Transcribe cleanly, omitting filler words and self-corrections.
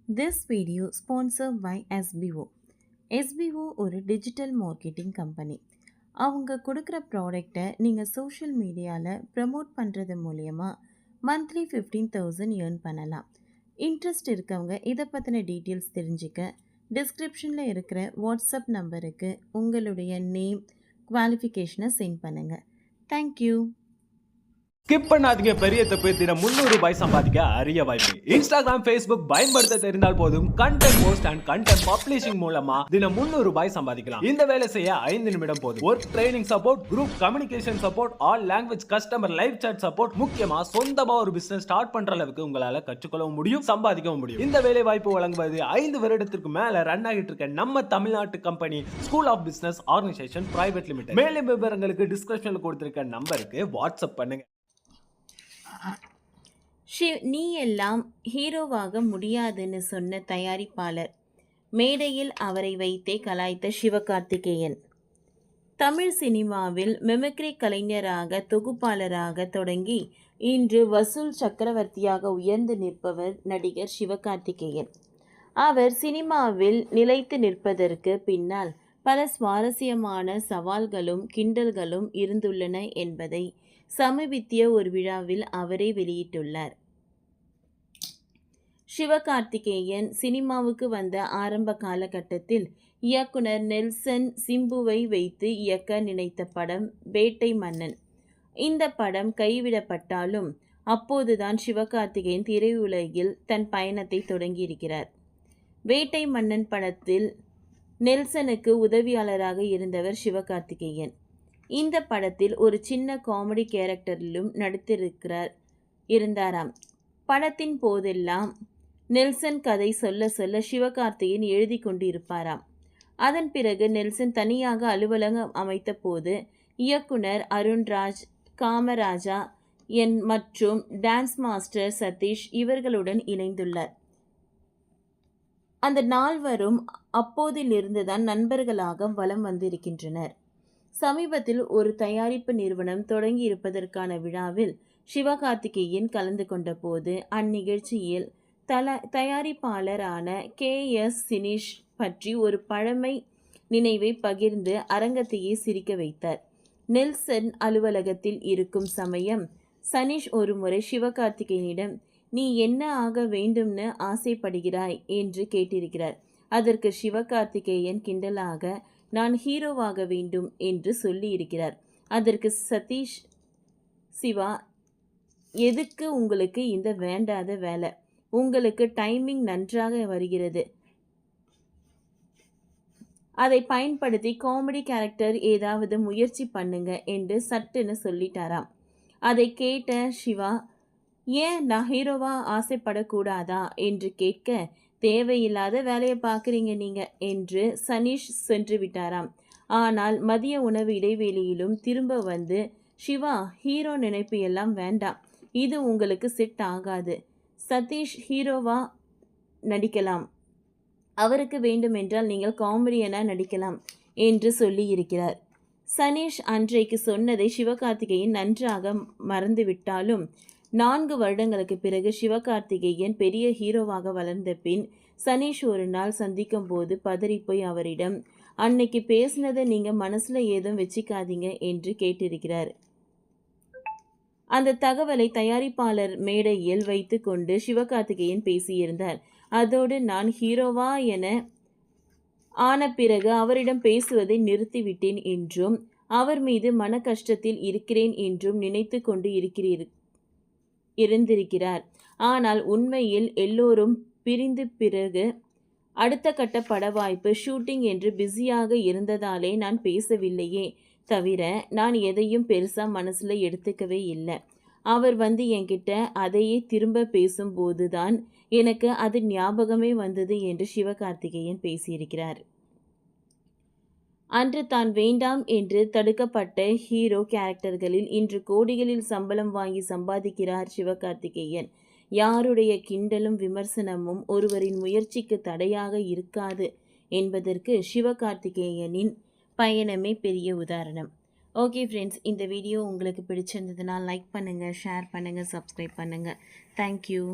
This video sponsored by SBO. SBO ஒரு digital marketing company. அவங்க கொடுக்குற ப்ராடக்டை நீங்கள் சோஷியல் மீடியாவில் ப்ரமோட் பண்ணுறது மூலயமா மந்த்லி 15,000 ஏர்ன் பண்ணலாம். இன்ட்ரெஸ்ட் இருக்கவங்க இதை பற்றின டீட்டெயில்ஸ் தெரிஞ்சுக்க டிஸ்கிரிப்ஷனில் இருக்கிற வாட்ஸ்அப் நம்பருக்கு உங்களுடைய நேம் குவாலிஃபிகேஷனை சென்ட் பண்ணுங்கள். தேங்க்யூ. ஸ்கிப் பண்ணாதீங்க, பெரிய தப்பு. தினம் 300 ரூபாய் சம்பாதிக்க அரிய வாய்ப்பு. இன்ஸ்டாகிராம், ஃபேஸ்புக் பயன்படுத்த தெரிந்தால் போதும். Content post and content publishing மூலமா தினம் 300 ரூபாய் சம்பாதிக்கலாம். இந்த வேலை செய்ய 5 நிமிடம் போதும். Work training support, group communication support, all language customer live chat support, முக்கியமா சொந்தமா ஒரு பிசினஸ் ஸ்டார்ட் பண்ற அளவுக்கு உங்களால கற்றுக்கொள்ளவும் முடியும், சம்பாதிக்கவும் முடியும். இந்த வேலை வாய்ப்பு வழங்குவது 5 வருடத்திற்கு மேல ரன் ஆகிட்டு இருக்க நம்ம தமிழ்நாட்டு company school of business organisation private limited. மேலும் விவரங்களுக்கு டிஸ்கிரிப்ஷன்ல கொடுத்திருக்க நம்பருக்கு வாட்ஸ்அப் பண்ணுங்க. நீ எல்லாம் ஹீரோவாக முடியாதுன்னு சொன்ன தயாரிப்பாளர் மேடையில் அவரை வைத்தே கலாய்த்த சிவகார்த்திகேயன். தமிழ் சினிமாவில் மிமிக்ரி கலைஞராக தொகுப்பாளராக தொடங்கி இன்று வசூல் சக்கரவர்த்தியாக உயர்ந்து நிற்பவர் நடிகர் சிவகார்த்திகேயன். அவர் சினிமாவில் நிலைத்து நிற்பதற்கு பின்னால் பல சுவாரஸ்யமான சவால்களும் கிண்டல்களும் இருந்துள்ளன என்பதை சமீபத்திய ஒரு விழாவில் அவரே வெளியிட்டுள்ளார். சிவகார்த்திகேயன் சினிமாவுக்கு வந்த ஆரம்ப காலகட்டத்தில் இயக்குனர் நெல்சன் சிம்புவை வைத்து இயக்க நினைத்த படம் வேட்டை மன்னன். இந்த படம் கைவிடப்பட்டாலும் அப்போதுதான் சிவகார்த்திகேயன் திரையுலகில் தன் பயணத்தை தொடங்கியிருக்கிறார். வேட்டை மன்னன் படத்தில் நெல்சனுக்கு உதவியாளராக இருந்தவர் சிவகார்த்திகேயன். இந்த படத்தில் ஒரு சின்ன காமெடி கேரக்டரிலும் இருந்தாராம். படத்தின் போதெல்லாம் நெல்சன் கதை சொல்ல சொல்ல சிவகார்த்திகேயன் எழுதி கொண்டு இருப்பாராம். அதன் பிறகு நெல்சன் தனியாக அலுவலகம் அமைத்த போது இயக்குனர் அருண்ராஜ், காமராஜா மற்றும் டான்ஸ் மாஸ்டர் சதீஷ் இவர்களுடன் இணைந்துள்ளார். அந்த நால்வரும் அப்போதிலிருந்துதான் நண்பர்களாக வலம் வந்திருக்கின்றனர். சமீபத்தில் ஒரு தயாரிப்பு நிறுவனம் தொடங்கி இருப்பதற்கான விழாவில் சிவகார்த்திகேயன் கலந்து கொண்ட போது அந்நிகழ்ச்சியில் தயாரிப்பாளரான KS சினிஷ் பற்றி ஒரு பழமை நினைவை பகிர்ந்து அரங்கத்தையே சிரிக்க வைத்தார். நெல்சன் அலுவலகத்தில் இருக்கும் சமயம் சனிஷ் ஒரு முறை சிவகார்த்திகேயனிடம் நீ என்ன ஆக வேண்டும்னு ஆசைப்படுகிறாய் என்று கேட்டிருக்கிறார். அதற்கு சிவகார்த்திகேயன் கிண்டலாக நான் ஹீரோவாக வேண்டும் என்று சொல்லி இருக்கிறார். அதற்கு சதீஷ், சிவா, எதுக்கு உங்களுக்கு இந்த வேண்டாத வேலை? உங்களுக்கு டைமிங் நன்றாக வருகிறது, அதை பயன்படுத்தி காமெடி கேரக்டர் ஏதாவது முயற்சி பண்ணுங்க என்று சட்டுன்னு சொல்லிட்டாராம். அதை கேட்ட சிவா, ஏன் நான் ஹீரோவா ஆசைப்படக்கூடாதா என்று கேட்க, தேவையில்லாத வேலையை பார்க்குறீங்க நீங்கள் என்று சனீஷ் சென்று விட்டாராம். ஆனால் மதிய உணவு இடைவெளியிலும் திரும்ப வந்து, சிவா, ஹீரோ நினைப்பு எல்லாம் வேண்டாம், இது உங்களுக்கு செட் ஆகாது. சதீஷ் ஹீரோவா நடிக்கலாம், அவருக்கு வேண்டுமென்றால் நீங்கள் காமெடியனாக நடிக்கலாம் என்று சொல்லி இருக்கிறார். சனீஷ் அன்றைக்கு சொன்னதை சிவகார்த்திகேயன் நன்றாக மறந்துவிட்டாலும் 4 வருடங்களுக்கு பிறகு சிவகார்த்திகேயன் பெரிய ஹீரோவாக வளர்ந்த பின் சனீஷ் ஒரு நாள் சந்திக்கும் போது பதறிப்போய் அவரிடம், அன்னைக்கு பேசினதை நீங்கள் மனசில் ஏதும் வச்சிக்காதீங்க என்று கேட்டிருக்கிறார். அந்த தகவலை தயாரிப்பாளர் மேடையில் வைத்து கொண்டு சிவகார்த்திகேயன் பேசியிருந்தார். அதோடு நான் ஹீரோவா என ஆன பிறகு அவரிடம் பேசுவதை நிறுத்திவிட்டேன் என்றும் அவர் மீது மன கஷ்டத்தில் இருக்கிறேன் என்றும் நினைத்து கொண்டு இருந்திருக்கிறார். ஆனால் உண்மையில் எல்லோரும் பிரிந்து பிறகு அடுத்த கட்ட பட வாய்ப்பு ஷூட்டிங் என்று பிஸியாக இருந்ததாலே நான் பேசவில்லையே தவிர நான் எதையும் பெருசாக மனசில் எடுத்துக்கவே இல்லை. அவர் வந்து என்கிட்ட அதையே திரும்ப பேசும்போது தான் எனக்கு அது ஞாபகமே வந்தது என்று சிவகார்த்திகேயன் பேசியிருக்கிறார். அன்று தான் வேண்டாம் என்று தடுக்கப்பட்ட ஹீரோ கேரக்டர்களில் இன்று கோடிகளில் சம்பளம் வாங்கி சம்பாதிக்கிறார் சிவகார்த்திகேயன். யாருடைய கிண்டலும் விமர்சனமும் ஒருவரின் முயற்சிக்கு தடையாக இருக்காது என்பதற்கு சிவகார்த்திகேயனின் பயணமே பெரிய உதாரணம். ஓகே ஃப்ரெண்ட்ஸ், இந்த வீடியோ உங்களுக்கு பிடிச்சிருந்ததுன்னா லைக் பண்ணுங்கள், ஷேர் பண்ணுங்கள், சப்ஸ்கிரைப் பண்ணுங்கள். தேங்க்யூ.